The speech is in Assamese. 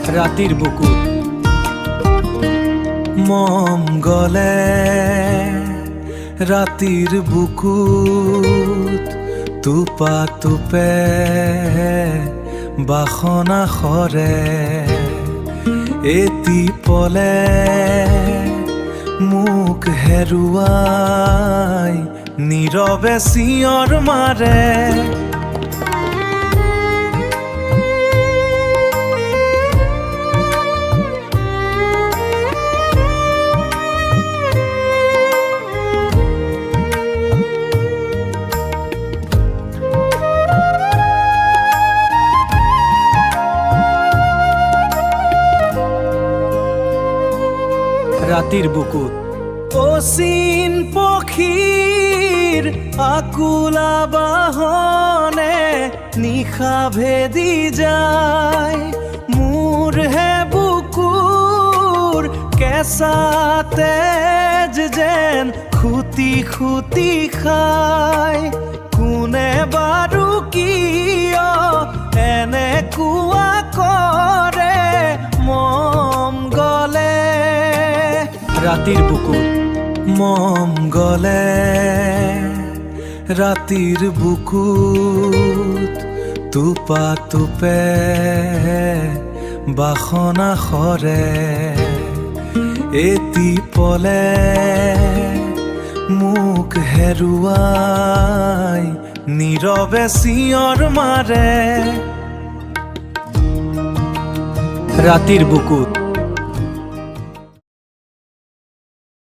ৰাতিৰ বুকুত মম গলে ৰাতিৰ বুকুত তুপা তুপে বাসনা সৰে এটি পলে মুখ হেৰুৱাই নীৰৱে চিঞৰ মাৰে ৰাতিৰ বুকুত অচিন পক্ষীৰ আকুলা বাহনে নিশা ভেদি যায় মোৰ হে বুকুৰ কেঁচা তেজ যেন খুটি খুটি খায় কোনে বাৰু কিয় এনেকুৱা কৰে মম গলে ৰাতিৰ বুকুত মম গলে ৰাতিৰ বুকুত তুপা তুপে বাসনা সৰে এটি পলে মুখ হেৰুৱাই নীৰৱে চিঞৰ মাৰে ৰাতিৰ বুকুত